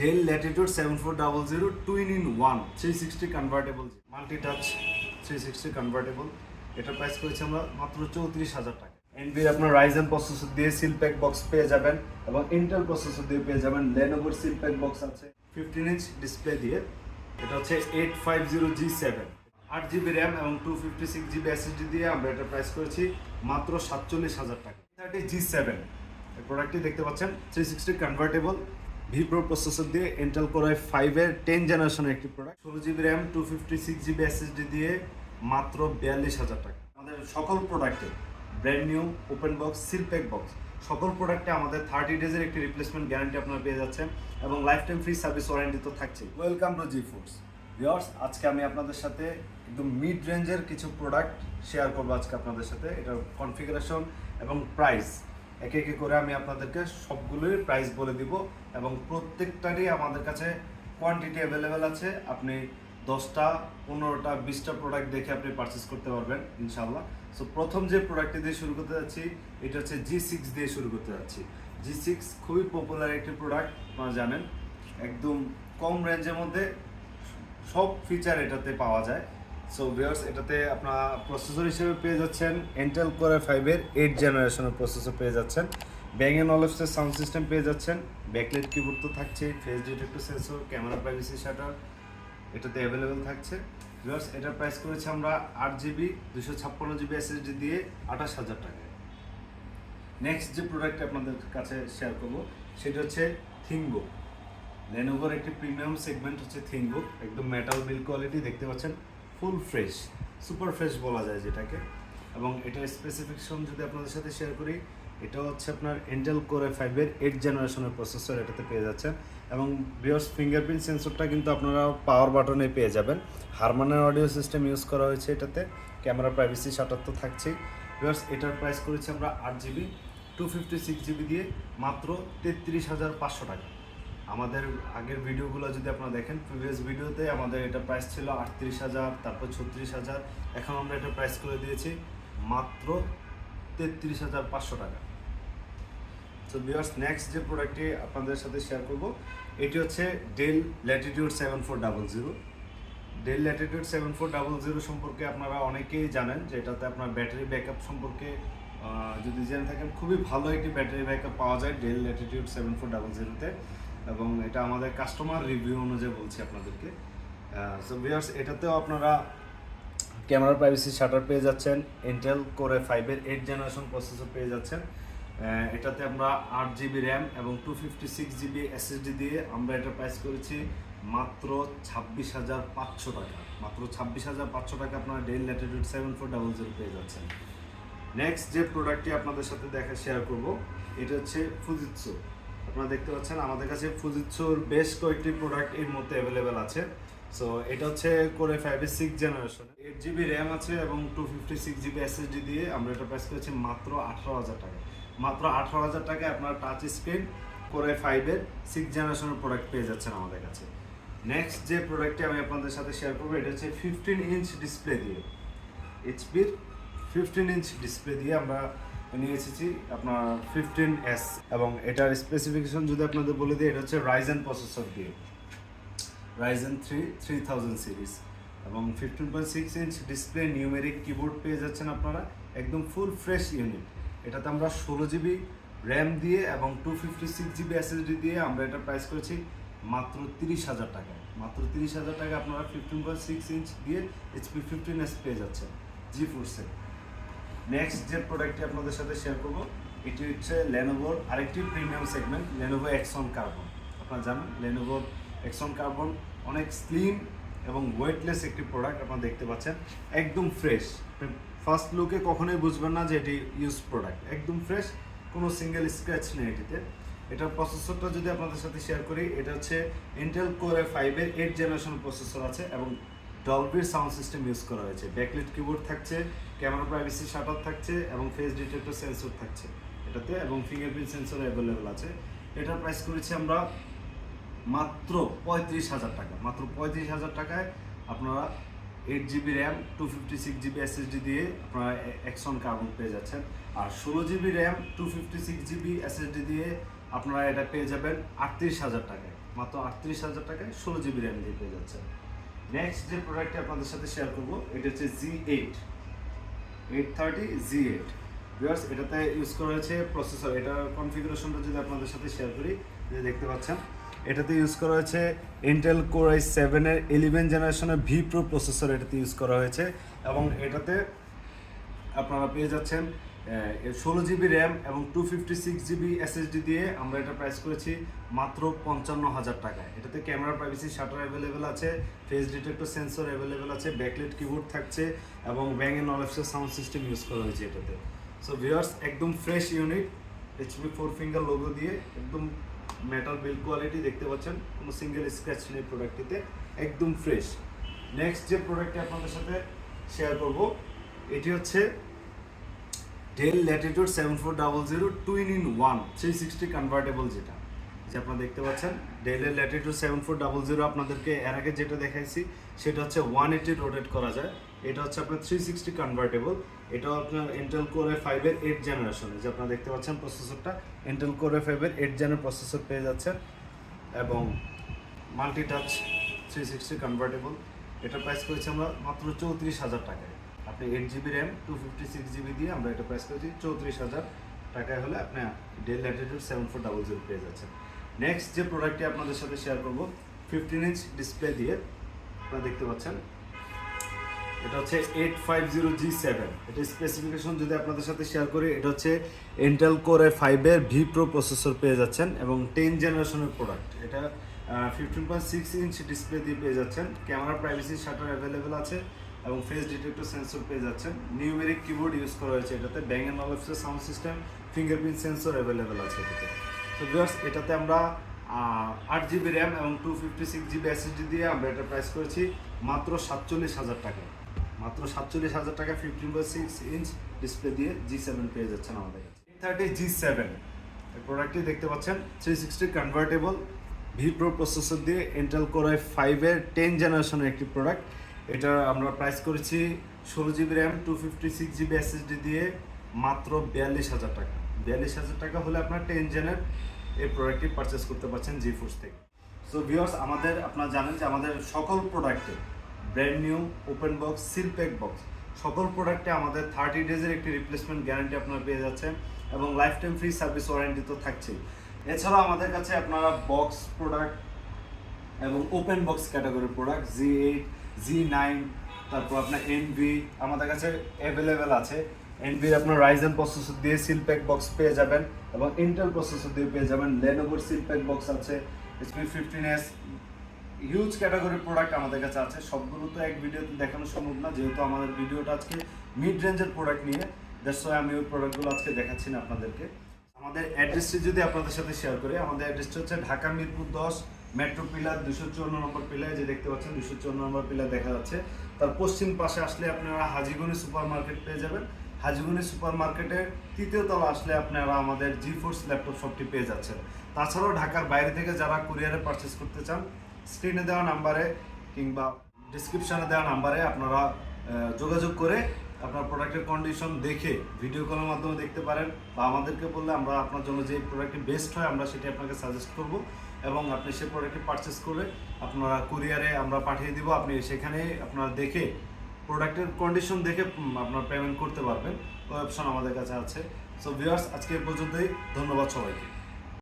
Del Latitude 7400 twin in one 360 convertible multi touch 360 convertible. এটার price করেছি আমরা মাত্র 34,000 টাকা। এনভির আপনার রাইজেন প্রসেসর দিয়ে সিল প্যাক বক্স পেয়ে যাবেন এবং ইন্টেল প্রসেসর দিয়ে পেয়ে যাবেন। লেনোভোর সিল প্যাক বক্স আছে 15 ইঞ্চ ডিসপ্লে দিয়ে। এটা হচ্ছে 850G7, 8GB র্যাম এবং 256GB SSD দিয়ে আমরা এটা প্রাইস করেছি মাত্র 47,000 টাকা। 30G7 এই প্রোডাক্টটি দেখতে পাচ্ছেন 360 কনভার্টেবল ভি প্রো প্রসেসর দিয়ে ইন্টেল কোর i5 এর 10 জেনারেশনের একটি product. 16GB RAM 256GB SSD দিয়ে মাত্র 42,000 টাকা। আমাদের সকল প্রোডাক্টে brand new open box seal pack box সকল প্রোডাক্টে আমাদের 30 ডেজের একটি রিপ্লেসমেন্ট গ্যারান্টি আপনারা পেয়ে যাচ্ছেন এবং life time free service warranty তো থাকছেই। Welcome to G foods viewers, আজকে আমি আপনাদের সাথে একদম মিড রেঞ্জের কিছু প্রোডাক্ট শেয়ার করবো আজকে আপনাদের সাথে। এটার কনফিগারেশন এবং প্রাইস একে একে করে আমি আপনাদেরকে সবগুলোই প্রাইস বলে দিব এবং প্রত্যেকটারই আমাদের কাছে কোয়ান্টিটি অ্যাভেলেবেল আছে। আপনি 10টা 15টা 20টা প্রোডাক্ট দেখে আপনি পারচেস করতে পারবেন ইনশাআল্লাহ। সো প্রথম যে প্রোডাক্টটি দিয়ে শুরু করতে যাচ্ছি এটা হচ্ছে G6 দিয়ে শুরু করতে যাচ্ছি। G6 খুবই পপুলার একটি প্রোডাক্ট, আপনারা জানেন। একদম কম রেঞ্জের মধ্যে সব ফিচার এটাতে পাওয়া যায়। সো ভিউয়ার্স, এটাতে আপনার প্রসেসর হিসেবে পেয়ে যাচ্ছেন ইন্টেল কোর i5 এর 8 জেনারেশনের প্রসেসর পেয়ে যাচ্ছেন। ব্যাং এন্ড অলফসের সাউন্ড সিস্টেম পেয়ে যাচ্ছেন। ব্যাকলাইট কিবোর্ড তো থাকছে, face detector sensor, camera privacy shutter এটাতে অ্যাভেলেবেল থাকছে। ভিউয়ার্স, এটার প্রাইস করেছি আমরা 8GB 256GB SSD দিয়ে 28,000 টাকায়। নেক্সট যে প্রোডাক্টটা আপনাদের কাছে শেয়ার করবো সেটা হচ্ছে থিংবুক। লেনোভোর একটি প্রিমিয়াম সেগমেন্ট হচ্ছে থিংবুক। একদম মেটাল বিল্ড কোয়ালিটি দেখতে পাচ্ছেন, ফুল ফ্রেশ, সুপার ফ্রেশ বলা যায় যেটাকে। এবং এটার স্পেসিফিকেশন যদি আপনাদের সাথে শেয়ার করি, এটা হচ্ছে আপনার ইন্টেল কোর i5 এর 8 জেনারেশনের প্রসেসর এটাতে পেয়ে যাচ্ছেন। এবং ভিউয়ার্স, ফিঙ্গারপ্রিন্ট সেন্সরটা কিন্তু আপনারা পাওয়ার বাটনে পেয়ে যাবেন। হারমানের অডিও সিস্টেম ইউজ করা হয়েছে এটাতে, ক্যামেরা প্রাইভেসি শাটার তো থাকছেই। ভিউয়ার্স, এটার প্রাইস করেছি আমরা 8GB 256GB দিয়ে মাত্র 33,500 টাকা। আমাদের আগের ভিডিওগুলো যদি আপনারা দেখেন, প্রিভিয়াস ভিডিওতে আমাদের এটা প্রাইস ছিল 38,000, তারপর 36,000, এখন আমরা এটা প্রাইস করে দিয়েছি মাত্র 33,500 টাকা। সো ভিউয়ার্স, নেক্সট যে প্রোডাক্টটি আপনাদের সাথে শেয়ার করব এটি হচ্ছে ডেল ল্যাটিটিউড 7400। ডেল ল্যাটিটিউড 7400 সম্পর্কে আপনারা অনেকেই জানেন যে এটাতে আপনার ব্যাটারি ব্যাকআপ সম্পর্কে যদি জেনে থাকেন, খুবই ভালো একটি ব্যাটারি ব্যাকআপ পাওয়া যায় ডেল ল্যাটিটিউড 7400-তে। এবং এটা আমাদের কাস্টমার রিভিউ অনুযায়ী বলছি আপনাদেরকে। সো ভিউয়ার্স, এটাতেও আপনারা ক্যামেরা প্রাইভেসি শাটার পেয়ে যাচ্ছেন, ইন্টেল কোর i5 এর 8 জেনারেশন প্রসেসর পেয়ে যাচ্ছেন। এটাতে আমরা 8GB র্যাম এবং 256GB SSD দিয়ে আমরা এটা প্রাইস করেছি মাত্র 26,500 টাকা। মাত্র 26,500 টাকা আপনারা ডেল ল্যাটিটিউড 7400 পেয়ে যাচ্ছেন। নেক্সট যে প্রোডাক্টটি আপনাদের সাথে শেয়ার করব এটা হচ্ছে ফুজিৎসু। আপনারা দেখতে পাচ্ছেন আমাদের কাছে ফুজিৎসুর বেশ কয়েকটি প্রোডাক্ট এর মধ্যে অ্যাভেলেবেল আছে। সো এটা হচ্ছে কোর i5 এর 6 জেনারেশন, 8GB র্যাম আছে এবং 256GB SSD দিয়ে আমরা এটা প্রাইস করেছি মাত্র 18,000 টাকা। মাত্র 18,000 টাকায় আপনারা টাচ স্ক্রিন কোর i5 এর 6 জেনারেশনের প্রোডাক্ট পেয়ে যাচ্ছেন আমাদের কাছে। নেক্সট যে প্রোডাক্টটি আমি আপনাদের সাথে শেয়ার করবো এটা হচ্ছে 15 ইঞ্চ ডিসপ্লে দিয়ে, এইচপির 15 ইঞ্চ ডিসপ্লে দিয়ে আমরা নিয়ে এসেছি আপনার 15S। এবং এটার স্পেসিফিকেশন যদি আপনাদের বলে দিই, এটা হচ্ছে রাইজেন প্রসেসর দিয়ে, রাইজেন 3000 সিরিজ এবং 15.6 ইঞ্চ ডিসপ্লে, নিউমেরিক কিবোর্ড পেয়ে যাচ্ছেন আপনারা। একদম ফুল ফ্রেশ ইউনিট। এটাতে আমরা 16GB র্যাম দিয়ে এবং 256GB SSD দিয়ে আমরা এটা প্রাইস করেছি মাত্র 30,000 টাকায়। মাত্র 30,000 টাকা আপনারা 15.6 ইঞ্চ দিয়ে HP 15S পেয়ে যাচ্ছেন জি ফুডসে। নেক্সট যে প্রোডাক্টটি আপনাদের সাথে শেয়ার করবো এটি হচ্ছে লেনোভোর আরেকটি premium segment, Lenovo X one Carbon. আপনারা জানেন লেনোভোর এক্সন কার্বন অনেক স্লিম এবং ওয়েটলেস একটি প্রোডাক্ট। আপনারা দেখতে পাচ্ছেন একদম ফ্রেশ। ফার্স্ট লুকে কখনোই বুঝবেন না যে এটি ইউজ প্রোডাক্ট, একদম ফ্রেশ, কোনো সিঙ্গেল স্ক্র্যাচ নেই এটিতে। এটার প্রসেসরটা যদি আপনাদের সাথে শেয়ার করি, এটা হচ্ছে ইন্টেল কোর i5 এর 8 জেনারেশন প্রসেসর আছে এবং ডলবির সাউন্ড সিস্টেম ইউজ করা হয়েছে। ব্যাকলাইট কিবোর্ড থাকছে, ক্যামেরা প্রাইভেসি শাটার থাকছে এবং ফেস ডিটেক্টর সেন্সর থাকছে এটাতে এবং ফিঙ্গারপ্রিন্ট সেন্সর অ্যাভেলেবেল আছে। এটার প্রাইস করেছি আমরা মাত্র 35,000 টাকা। মাত্র 35,000 টাকায় আপনারা 8GB র্যাম 256GB SSD দিয়ে আপনারা এক্সন কার্বন পেয়ে যাচ্ছেন। আর 16GB র্যাম 256GB SSD দিয়ে আপনারা এটা পেয়ে যাবেন 38,000 টাকায়। মাত্র 38,000 টাকায় 16 GB র্যাম দিয়ে পেয়ে যাচ্ছেন। নেক্সট যে প্রোডাক্টটি আপনাদের সাথে শেয়ার করব এটা হচ্ছে G8 830 G8। ভিউয়ার্স, এটাতে ইউজ করা হয়েছে প্রসেসর। এটার কনফিগারেশনটা যদি আপনাদের সাথে শেয়ার করি, যে দেখতে পাচ্ছেন এটাতে ইউজ করা হয়েছে ইন্টেল কোর i7 এর 11 জেনারেশনের ভি প্রো প্রসেসর এটাতে ইউজ করা হয়েছে, এবং এটাতে আপনারা পেয়ে যাচ্ছেন 16 GB র্যাম এবং 256 GB SSD দিয়ে আমরা এটা প্রাইস করেছি মাত্র 55,000 টাকায়। এটাতে ক্যামেরা প্রাইভেসি শাটার অ্যাভেলেবেল আছে, ফেস ডিটেক্টর সেন্সর অ্যাভেলেবেল আছে, ব্যাকলাইট কিবোর্ড থাকছে এবং Bang & Olufsen sound system use করা হয়েছে এটাতে। সো ভিউয়ার্স, একদম fresh unit, HP 4 finger logo দিয়ে একদম মেটাল বিল্ড কোয়ালিটি দেখতে পাচ্ছেন, কোনো সিঙ্গেল স্ক্র্যাচ নেই প্রোডাক্টটিতে, একদম ফ্রেশ। নেক্সট যে প্রোডাক্টটি আপনাদের সাথে শেয়ার করব এটি হচ্ছে ডেল ল্যাটিটিউড 7400 2-in-1 360 কনভার্টেবল, যেটা যে আপনারা দেখতে পাচ্ছেন ডেলের ল্যাটিটিউড 7400 আপনাদেরকে এর আগে যেটা দেখাইছি সেটা হচ্ছে 180 রোটেট করা যায়, এটা হচ্ছে আপনার 360 কনভার্টেবল। এটাও আপনার ইন্টেল কোর i5 এর 8 জেনারেশনে, যে আপনারা দেখতে পাচ্ছেন প্রসেসরটা ইন্টেল কোর i5 এর 8 জেনের প্রসেসর পেয়ে যাচ্ছেন, এবং মাল্টি টাচ 360 কনভার্টেবল। এটার প্রাইস করেছি আমরা মাত্র 34,000 টাকায়। আপনি 8 GB র্যাম 256 GB দিয়ে আমরা এটা প্রাইস করেছি 34,000 টাকায়, হলে আপনি ডেল ল্যাটিটিউড 7400 পেয়ে যাচ্ছেন। নেক্সট যে প্রোডাক্টটি আপনাদের সাথে শেয়ার করব 15 ইঞ্চ ডিসপ্লে দিয়ে, আপনারা দেখতে পাচ্ছেন এটা হচ্ছে 850 G7। এটা স্পেসিফিকেশন যদি আপনাদের সাথে শেয়ার করি, এটা হচ্ছে ইন্টেল কোর i5 এর ভি প্রো প্রসেসর পেয়ে যাচ্ছেন এবং 10 জেনারেশনের প্রোডাক্ট। এটা 15.6 ইঞ্চ ডিসপ্লে দিয়ে পেয়ে যাচ্ছেন, ক্যামেরা প্রাইভেসি শাটার অ্যাভেলেবেল আছে এবং ফেস ডিটেক্টর সেন্সর পেয়ে যাচ্ছেন, নিউমেরিক কিবোর্ড ইউজ করা হয়েছে এটাতে, Bang & Olufsen sound system, fingerprint sensor available আছে এটাতে। তো ভিউয়ার্স, এটাতে আমরা 8 GB র্যাম এবং 256 GB SSD দিয়ে আমরা এটা প্রাইস করেছি মাত্র 47,000 টাকায়। মাত্র 47,000 টাকা 15.6 ইঞ্চ ডিসপ্লে দিয়ে G7 পেয়ে যাচ্ছেন আমাদের কাছে। 830 G7 এই প্রোডাক্টটি দেখতে পাচ্ছেন 360 কনভার্টেবল ভি প্রো প্রসেসর দিয়ে ইন্টেল কোর i5 এর 10 জেনারেশনের একটি প্রোডাক্ট। এটা আমরা প্রাইস করেছি 16 GB র্যাম 256 GB SSD দিয়ে মাত্র 42,000 টাকা। 42,000 টাকা হলে আপনার 10 জেনের এই প্রোডাক্টটি পারচেস করতে পারছেন জিফোর্স থেকে। সো ভিউয়ার্স, আপনারা জানেন যে আমাদের সকল প্রোডাক্টে brand new open box seal pack box সকল প্রোডাক্টে আমাদের 30 ডেজের একটি রিপ্লেসমেন্ট গ্যারান্টি আপনারা পেয়ে যাচ্ছেন এবং life time free service warranty তো থাকছেই। এছাড়াও আমাদের কাছে আপনারা বক্স প্রোডাক্ট এবং ওপেন বক্স ক্যাটাগরির প্রোডাক্ট G8 G9 তারপর আপনার NV আমাদের কাছে অ্যাভেলেবেল আছে। NV আপনার রাইজেন প্রসেসর দিয়ে সিল প্যাক বক্স পেয়ে যাবেন এবং ইন্টেল প্রসেসর দিয়ে পেয়ে যাবেন, Lenovo সিল প্যাক বক্স আছে, HP 15s, হিউজ ক্যাটাগরির প্রোডাক্ট আমাদের কাছে আছে। সবগুলো তো এক ভিডিওতে দেখানো সম্ভব না, যেহেতু আমাদের ভিডিওটা আজকে মিড রেঞ্জের প্রোডাক্ট নিয়ে, দ্যাটস ওয়াই আমি ওই প্রোডাক্টগুলো আজকে দেখাচ্ছি না আপনাদেরকে। আমাদের অ্যাড্রেসটি যদি আপনাদের সাথে শেয়ার করি, আমাদের অ্যাড্রেসটা হচ্ছে ঢাকা মিরপুর 10 মেট্রো পিলার 254 নম্বর পিলার, যে দেখতে পাচ্ছেন 254 নম্বর পিলার দেখা যাচ্ছে। তার পশ্চিম পাশে আসলে আপনারা হাজীগঞ্জ সুপার মার্কেট পেয়ে যাবেন। হাজীগঞ্জ সুপার মার্কেটের 3য় তলা আসলে আপনারা আমাদের জিফোর্স ল্যাপটপ শপটি পেয়ে যাচ্ছেন। তাছাড়াও ঢাকার বাইরে থেকে যারা কুরিয়ারে পারচেস করতে চান, স্ক্রিনে দেওয়া নাম্বারে কিংবা ডিসক্রিপশানে দেওয়া নাম্বারে আপনারা যোগাযোগ করে আপনার প্রোডাক্টের কন্ডিশন দেখে ভিডিও কলের মাধ্যমে দেখতে পারেন, বা আমাদেরকে বললে আমরা আপনার জন্য যে প্রোডাক্টটি বেস্ট হয় আমরা সেটি আপনাকে সাজেস্ট করব এবং আপনি সেই প্রোডাক্টটি পারচেস করে আপনারা কুরিয়ারে আমরা পাঠিয়ে দিব। আপনি সেখানে আপনারা দেখে প্রোডাক্টের কন্ডিশন দেখে আপনার পেমেন্ট করতে পারবেন, ওই অপশন আমাদের কাছে আছে। সো ভিউয়ার্স, আজকে এই পর্যন্তই, ধন্যবাদ সবাইকে।